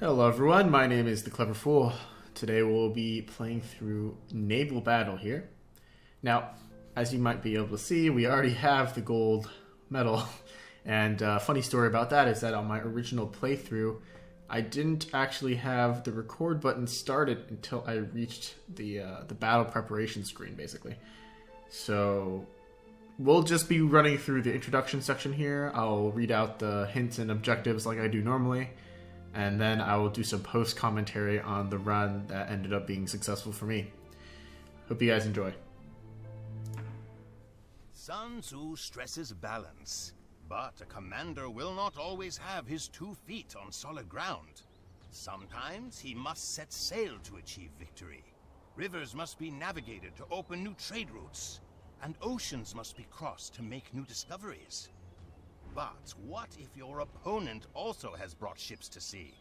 Hello everyone, my name is The Clever Fool. Today we'll be playing through Naval Battle here. Now, as you might be able to see, we already have the gold medal. And funny story about that is that on my original playthrough, I didn't actually have the record button started until I reached the battle preparation screen, basically. So we'll just be running through the introduction section here. I'll read out the hints and objectives like I do normally. And then I will do some post-commentary on the run that ended up being successful for me. Hope you guys enjoy. Sun Tzu stresses balance, but a commander will not always have his 2 feet on solid ground. Sometimes he must set sail to achieve victory. Rivers must be navigated to open new trade routes, and oceans must be crossed to make new discoveries. But what if your opponent also has brought ships to sea?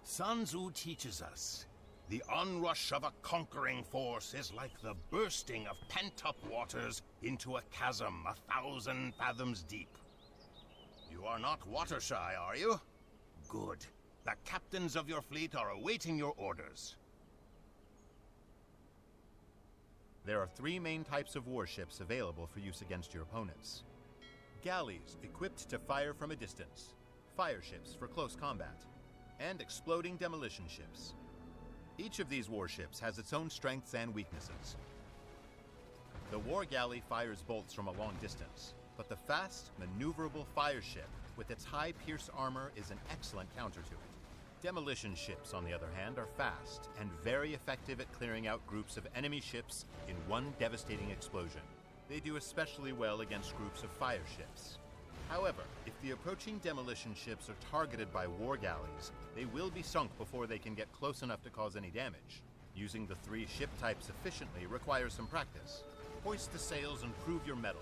Sun Tzu teaches us, the onrush of a conquering force is like the bursting of pent-up waters into a chasm 1,000 fathoms deep. You are not water-shy, are you? Good. The captains of your fleet are awaiting your orders. There are 3 main types of warships available for use against your opponents. Galleys equipped to fire from a distance, fire ships for close combat, and exploding demolition ships. Each of these warships has its own strengths and weaknesses. The war galley fires bolts from a long distance, but the fast, maneuverable fire ship with its high pierce armor is an excellent counter to it. Demolition ships, on the other hand, are fast and very effective at clearing out groups of enemy ships in one devastating explosion. They do especially well against groups of fire ships. However, if the approaching demolition ships are targeted by war galleys, they will be sunk before they can get close enough to cause any damage. Using the 3 ship types efficiently requires some practice. Hoist the sails and prove your mettle.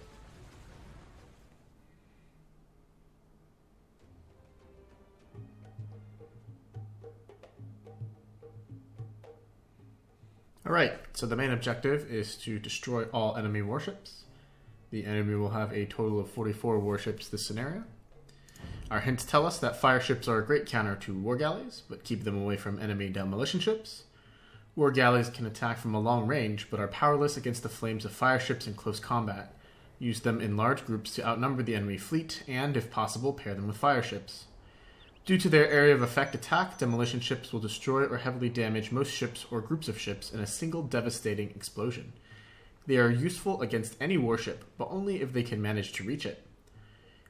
Alright, so the main objective is to destroy all enemy warships. The enemy will have a total of 44 warships this scenario. Our hints tell us that fire ships are a great counter to war galleys, but keep them away from enemy demolition ships. War galleys can attack from a long range, but are powerless against the flames of fire ships in close combat. Use them in large groups to outnumber the enemy fleet, and, if possible, pair them with fire ships. Due to their area of effect attack, demolition ships will destroy or heavily damage most ships or groups of ships in a single devastating explosion. They are useful against any warship, but only if they can manage to reach it.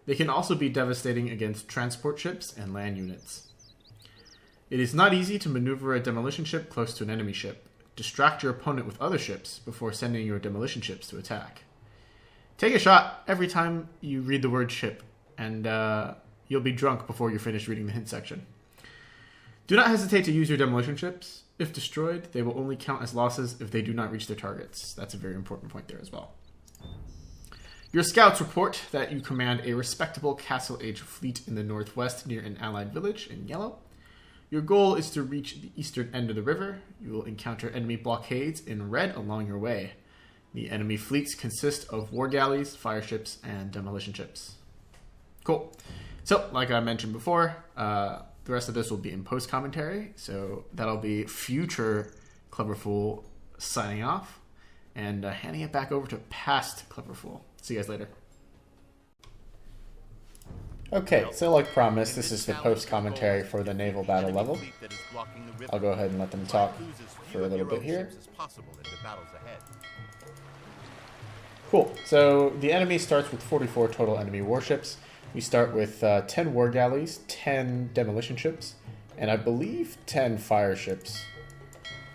They can also be devastating against transport ships and land units. It is not easy to maneuver a demolition ship close to an enemy ship. Distract your opponent with other ships before sending your demolition ships to attack. Take a shot every time you read the word ship, and you'll be drunk before you're finished reading the hint section. Do not hesitate to use your demolition ships. If destroyed, they will only count as losses if they do not reach their targets. That's a very important point there as well. Your scouts report that you command a respectable Castle-Age fleet in the northwest near an allied village in yellow. Your goal is to reach the eastern end of the river. You will encounter enemy blockades in red along your way. The enemy fleets consist of war galleys, fire ships, and demolition ships. Cool. So, like I mentioned before, the rest of this will be in post-commentary, so that'll be future Clever Fool signing off and handing it back over to past Clever Fool. See you guys later. Okay, so like promised, this is the post-commentary for the naval battle level. I'll go ahead and let them talk for a little bit here. Cool, so the enemy starts with 44 total enemy warships. We start with 10 war galleys, 10 demolition ships, and I believe 10 fire ships.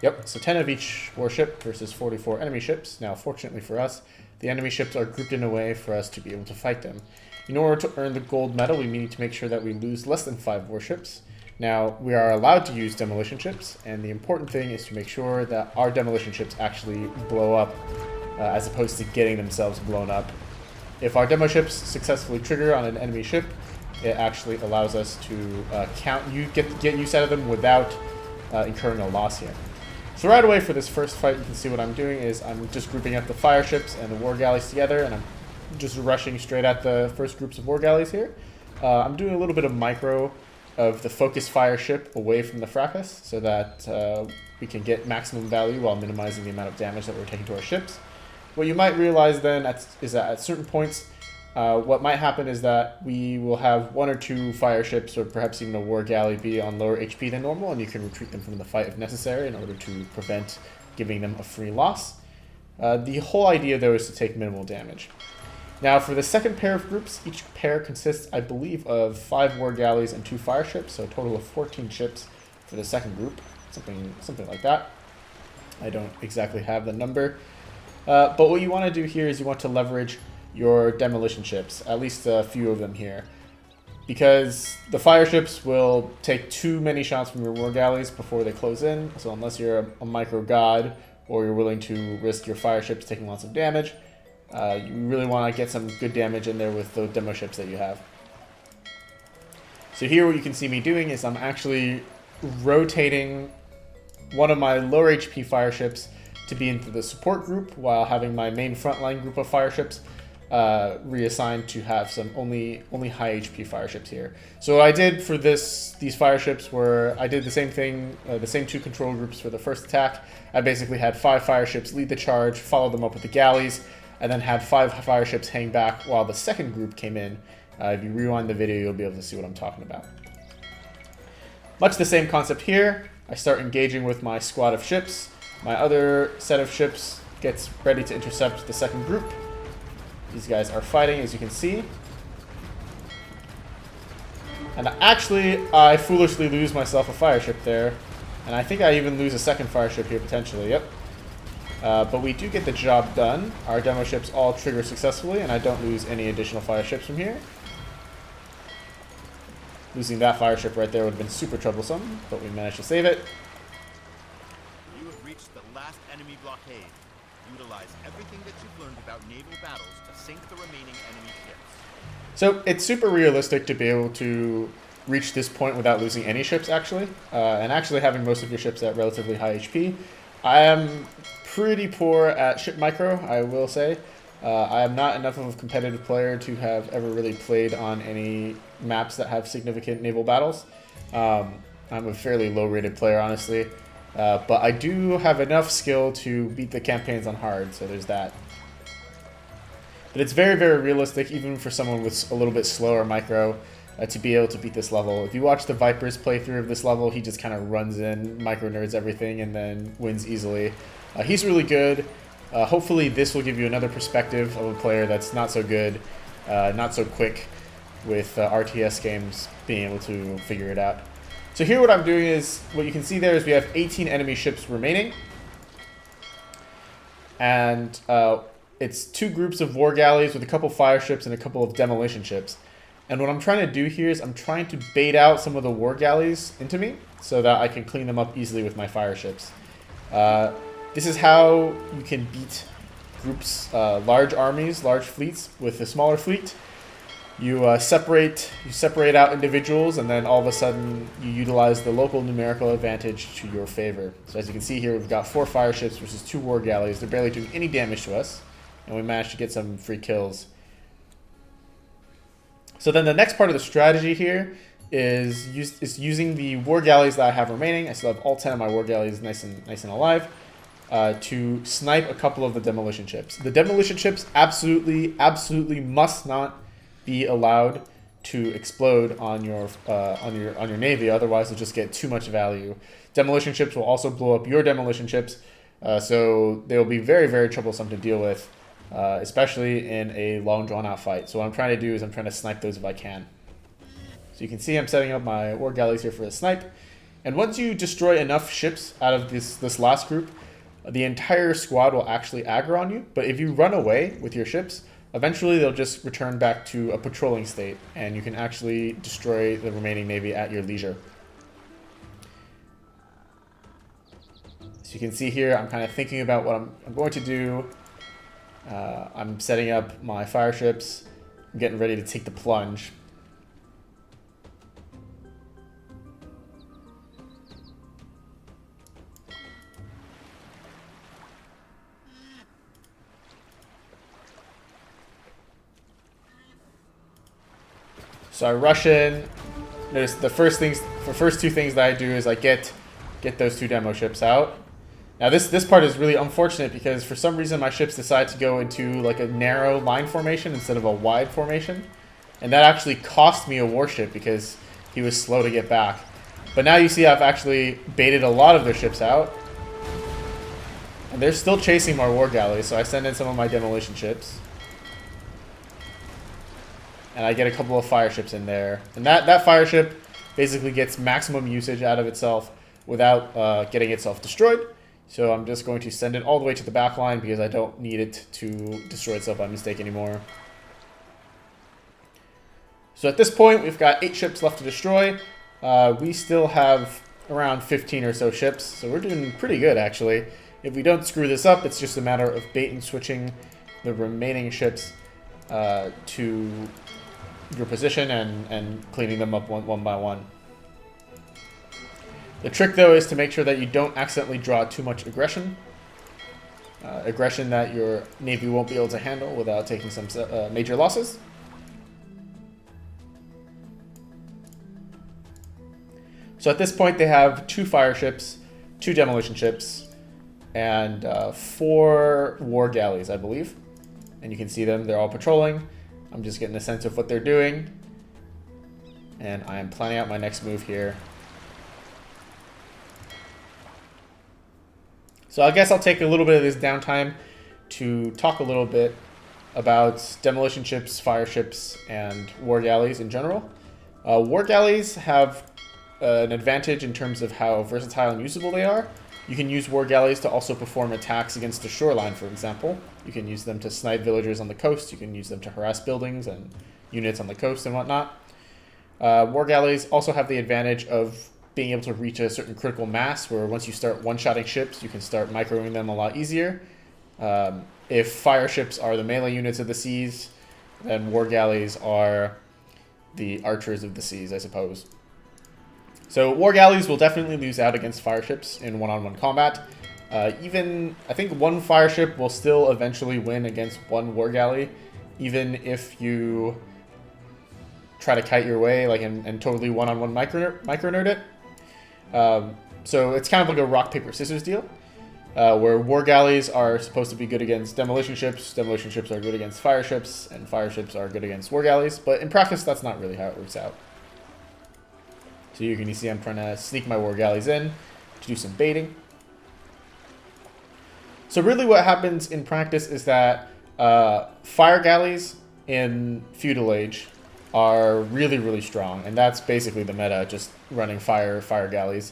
Yep, so 10 of each warship versus 44 enemy ships. Now, fortunately for us, the enemy ships are grouped in a way for us to be able to fight them. In order to earn the gold medal, we need to make sure that we lose less than 5 warships. Now, we are allowed to use demolition ships, and the important thing is to make sure that our demolition ships actually blow up, as opposed to getting themselves blown up. If our demo ships successfully trigger on an enemy ship, it actually allows us to get use out of them without incurring a loss here. So right away for this first fight, you can see what I'm doing is I'm just grouping up the fire ships and the war galleys together, and I'm just rushing straight at the first groups of war galleys here. I'm doing a little bit of micro of the focus fire ship away from the fracas so that we can get maximum value while minimizing the amount of damage that we're taking to our ships. What you might realize then is that at certain points, what might happen is that we will have 1 or 2 fire ships, or perhaps even a war galley, be on lower HP than normal, and you can retreat them from the fight if necessary in order to prevent giving them a free loss. The whole idea, though, is to take minimal damage. Now, for the second pair of groups, each pair consists, I believe, of 5 war galleys and 2 fire ships, so a total of 14 ships for the second group, something like that. I don't exactly have the number. But what you want to do here is you want to leverage your demolition ships, at least a few of them here, because the fire ships will take too many shots from your war galleys before they close in. So unless you're a micro god or you're willing to risk your fire ships taking lots of damage, you really want to get some good damage in there with the demo ships that you have. So here what you can see me doing is I'm actually rotating one of my lower HP fire ships to be into the support group, while having my main frontline group of fire ships reassigned to have some only high HP fire ships here. So what I did for these fire ships were I did the same thing, the same 2 control groups for the first attack. I basically had 5 fire ships lead the charge, followed them up with the galleys, and then had 5 fire ships hang back while the second group came in. If you rewind the video, you'll be able to see what I'm talking about. Much the same concept here. I start engaging with my squad of ships. My other set of ships gets ready to intercept the second group. These guys are fighting, as you can see. And actually, I foolishly lose myself a fire ship there. And I think I even lose a second fire ship here, potentially. Yep. But we do get the job done. Our demo ships all trigger successfully, and I don't lose any additional fire ships from here. Losing that fire ship right there would have been super troublesome, but we managed to save it. You have reached the last enemy blockade. Utilize everything that you've learned about naval battles to sink the remaining enemy ships. So it's super realistic to be able to reach this point without losing any ships, actually. And actually having most of your ships at relatively high HP. I am pretty poor at ship micro, I will say. I am not enough of a competitive player to have ever really played on any maps that have significant naval battles. I'm a fairly low-rated player, honestly. But I do have enough skill to beat the campaigns on hard, so there's that. But it's very, very realistic, even for someone with a little bit slower micro, to be able to beat this level. If you watch the Viper's playthrough of this level, he just kind of runs in, micro nerds everything, and then wins easily. He's really good. Hopefully this will give you another perspective of a player that's not so good, not so quick with RTS games being able to figure it out. So here what I'm doing is, what you can see there is we have 18 enemy ships remaining. And it's 2 groups of war galleys with a couple fire ships and a couple of demolition ships. And what I'm trying to do here is I'm trying to bait out some of the war galleys into me so that I can clean them up easily with my fire ships. This is how you can beat groups, large armies, large fleets with a smaller fleet. You separate out individuals, and then all of a sudden you utilize the local numerical advantage to your favor. So as you can see here, we've got 4 fire ships versus 2 war galleys. They're barely doing any damage to us, and we managed to get some free kills. So then the next part of the strategy here is using the war galleys that I have remaining. I still have all 10 of my war galleys nice and alive. To snipe a couple of the demolition ships. The demolition ships absolutely must not be allowed to explode on your navy, otherwise they'll just get too much value. Demolition ships will also blow up your demolition ships, so they will be very, very troublesome to deal with, especially in a long drawn-out fight. So what I'm trying to do is I'm trying to snipe those if I can. So you can see I'm setting up my war galleys here for a snipe, and once you destroy enough ships out of this last group, the entire squad will actually aggro on you. But if you run away with your ships, eventually they'll just return back to a patrolling state, and you can actually destroy the remaining navy at your leisure. So you can see here, I'm kind of thinking about what I'm going to do. I'm setting up my fire ships. I'm getting ready to take the plunge. So I rush in, notice the first two things that I do is I get those 2 demo ships out. Now this part is really unfortunate because for some reason my ships decide to go into like a narrow line formation instead of a wide formation. And that actually cost me a warship because he was slow to get back. But now you see I've actually baited a lot of their ships out. And they're still chasing my war galleys, so I send in some of my demolition ships. And I get a couple of fire ships in there. And that fire ship basically gets maximum usage out of itself without getting itself destroyed. So I'm just going to send it all the way to the back line because I don't need it to destroy itself by mistake anymore. So at this point, we've got 8 ships left to destroy. We still have around 15 or so ships, so we're doing pretty good actually. If we don't screw this up, it's just a matter of bait and switching the remaining ships to your position and cleaning them up one by one. The trick though is to make sure that you don't accidentally draw too much aggression. Aggression that your navy won't be able to handle without taking some major losses. So at this point they have 2 fire ships, 2 demolition ships, and 4 war galleys, I believe. And you can see them, they're all patrolling. I'm just getting a sense of what they're doing. And I am planning out my next move here. So I guess I'll take a little bit of this downtime to talk a little bit about demolition ships, fire ships, and war galleys in general. War galleys have an advantage in terms of how versatile and usable they are. You can use war galleys to also perform attacks against the shoreline, for example. You can use them to snipe villagers on the coast. You can use them to harass buildings and units on the coast and whatnot. War galleys also have the advantage of being able to reach a certain critical mass where once you start one-shotting ships, you can start microing them a lot easier. If fire ships are the melee units of the seas, then war galleys are the archers of the seas, I suppose. So war galleys will definitely lose out against fire ships in one-on-one combat. Even, I think one fire ship will still eventually win against one war galley, even if you try to kite your way and totally one-on-one micro-nerd it. So it's kind of like a rock, paper, scissors deal, where war galleys are supposed to be good against demolition ships are good against fire ships, and fire ships are good against war galleys. But in practice, that's not really how it works out. So you can see I'm trying to sneak my war galleys in to do some baiting. So really what happens in practice is that fire galleys in Feudal Age are really, really strong. And that's basically the meta, just running fire galleys.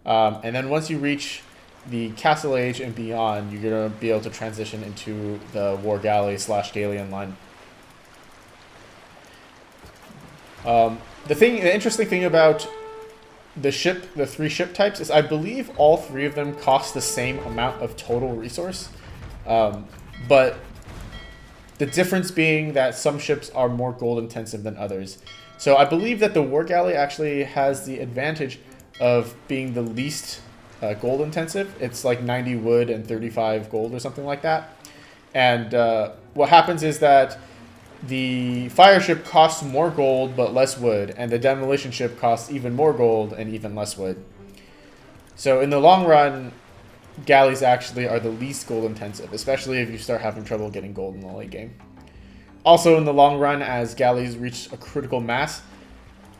And then once you reach the Castle Age and beyond, you're going to be able to transition into the war galley / galleon line. The interesting thing about the 3 ship types is I believe all 3 of them cost the same amount of total resource. But the difference being that some ships are more gold intensive than others. So I believe that the war galley actually has the advantage of being the least gold intensive. It's like 90 wood and 35 gold or something like that. And what happens is that the fire ship costs more gold but less wood, and the demolition ship costs even more gold and even less wood. So in the long run, galleys actually are the least gold intensive, especially if you start having trouble getting gold in the late game. Also in the long run, as galleys reach a critical mass,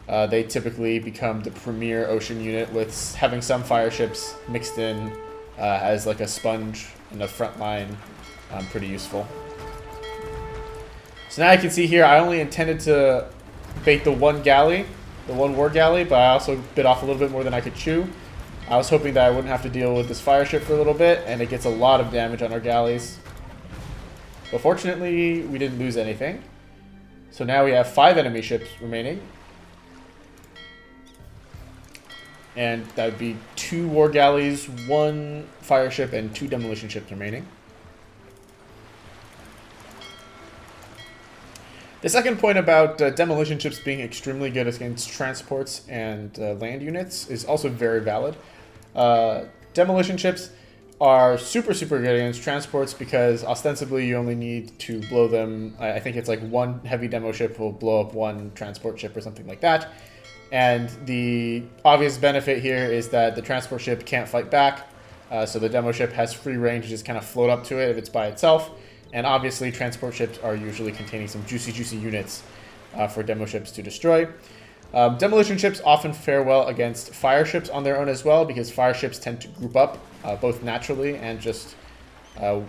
they typically become the premier ocean unit, with having some fire ships mixed in as like a sponge in the front line. Pretty useful. So now you can see here, I only intended to bait the one war galley, but I also bit off a little bit more than I could chew. I was hoping that I wouldn't have to deal with this fire ship for a little bit, and it gets a lot of damage on our galleys. But fortunately, we didn't lose anything. So now we have 5 enemy ships remaining. And that would be 2 war galleys, 1 fire ship, and 2 demolition ships remaining. The second point about demolition ships being extremely good against transports and land units is also very valid. Demolition ships are super good against transports because ostensibly you only need to blow them. I think it's like 1 heavy demo ship will blow up 1 transport ship or something like that. And the obvious benefit here is that the transport ship can't fight back, so the demo ship has free range to just kind of float up to it if it's by itself. And obviously, transport ships are usually containing some juicy units for demo ships to destroy. Demolition ships often fare well against fire ships on their own as well, because fire ships tend to group up both naturally and just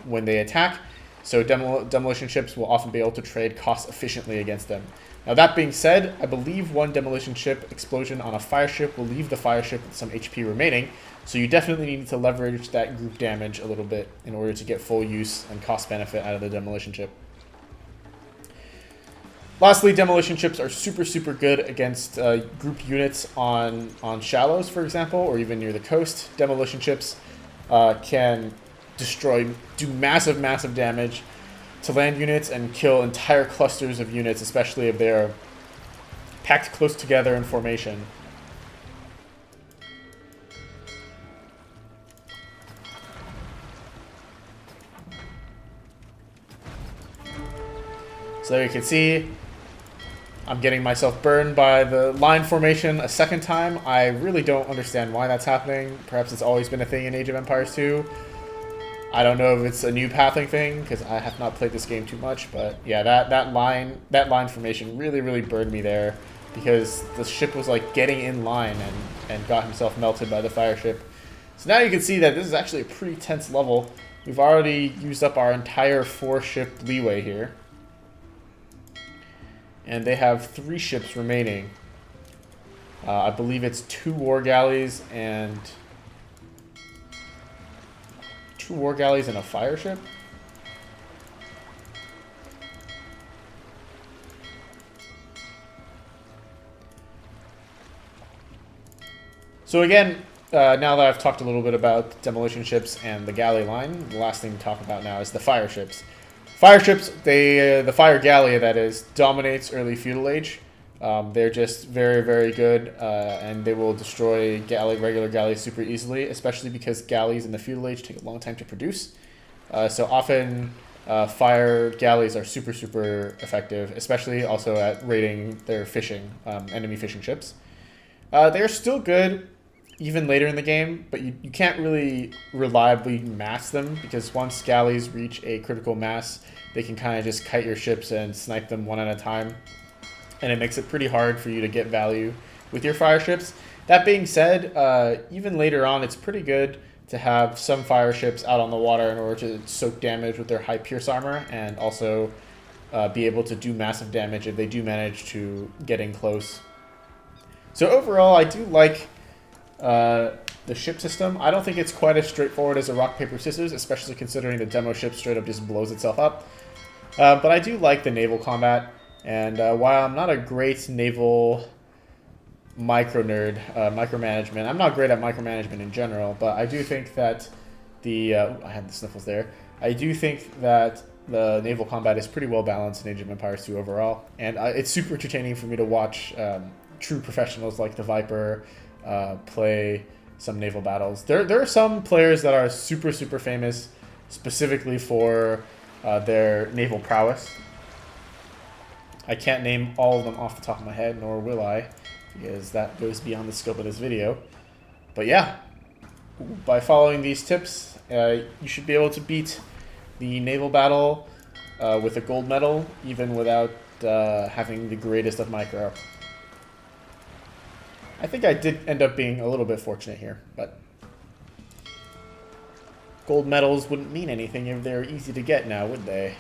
when they attack. So demolition ships will often be able to trade cost efficiently against them. Now that being said, I believe one demolition ship explosion on a fire ship will leave the fire ship with some HP remaining, so you definitely need to leverage that group damage a little bit in order to get full use and cost benefit out of the demolition ship. Lastly, demolition ships are super good against group units on shallows, for example, or even near the coast. Demolition ships can do massive damage to land units and kill entire clusters of units, especially if they're packed close together in formation. So there you can see, I'm getting myself burned by the line formation a second time. I really don't understand why that's happening. Perhaps it's always been a thing in Age of Empires 2. I don't know if it's a new pathing thing, because I have not played this game too much, but yeah, that line formation really burned me there, because the ship was like getting in line and got himself melted by the fire ship. So now you can see that this is actually a pretty tense level. We've already used up our entire 4-ship leeway here. And they have 3 ships remaining. I believe it's 2 war galleys and a fire ship. So again, now that I've talked a little bit about demolition ships and the galley line, the last thing to talk about now is the fire ships. Fire ships, the fire galley, that is, dominates early feudal age. They're just very good, and they will destroy regular galleys super easily, especially because galleys in the feudal age take a long time to produce. So often, fire galleys are super effective, especially also at raiding their enemy fishing ships. They're still good even later in the game, but you can't really reliably mass them, because once galleys reach a critical mass, they can kind of just kite your ships and snipe them one at a time, and it makes it pretty hard for you to get value with your fire ships. That being said, even later on, it's pretty good to have some fire ships out on the water in order to soak damage with their high pierce armor, and also be able to do massive damage if they do manage to get in close. So overall, I do like the ship system. I don't think it's quite as straightforward as a rock, paper, scissors, especially considering the demo ship straight up just blows itself up. But I do like the naval combat, and while I'm not a great naval micromanagement, I'm not great at micromanagement in general, but I do think that I had the sniffles there. I do think that the naval combat is pretty well balanced in Age of Empires 2 overall, and it's super entertaining for me to watch true professionals like the Viper play some naval battles. There are some players that are super famous specifically for their naval prowess. I can't name all of them off the top of my head, nor will I, because that goes beyond the scope of this video. But yeah, by following these tips, you should be able to beat the naval battle with a gold medal, even without having the greatest of micro. I think I did end up being a little bit fortunate here, but gold medals wouldn't mean anything if they're easy to get now, would they?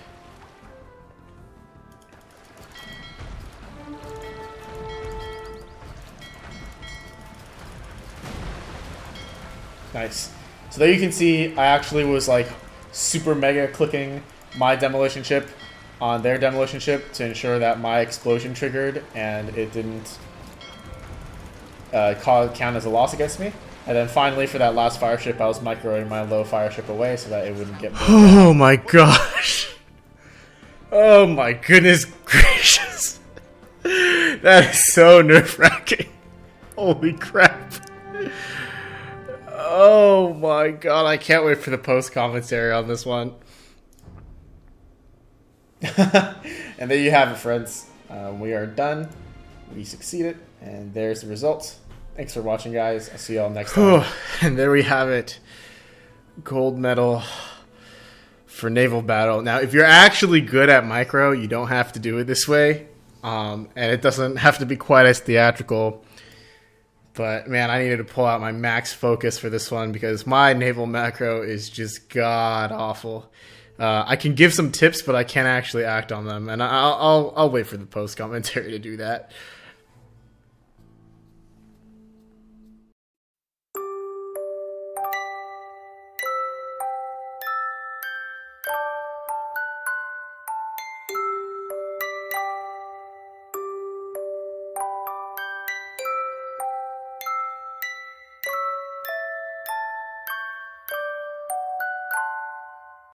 Nice. So there you can see I actually was like super mega clicking my demolition ship on their demolition ship to ensure that my explosion triggered and it didn't count as a loss against me. And then finally, for that last fire ship, I was microing my low fire ship away so that it wouldn't get burned. Oh my gosh. Oh my goodness gracious. That is so nerve-wracking. Holy crap. Oh my god, I can't wait for the post-commentary on this one. And there you have it, friends. We are done. We succeeded. And there's the results. Thanks for watching, guys. I'll see y'all next time. And there we have it. Gold medal for naval battle. Now, if you're actually good at micro, you don't have to do it this way. And it doesn't have to be quite as theatrical. But, man, I needed to pull out my max focus for this one because my naval macro is just god-awful. I can give some tips, but I can't actually act on them. And I'll wait for the post commentary to do that.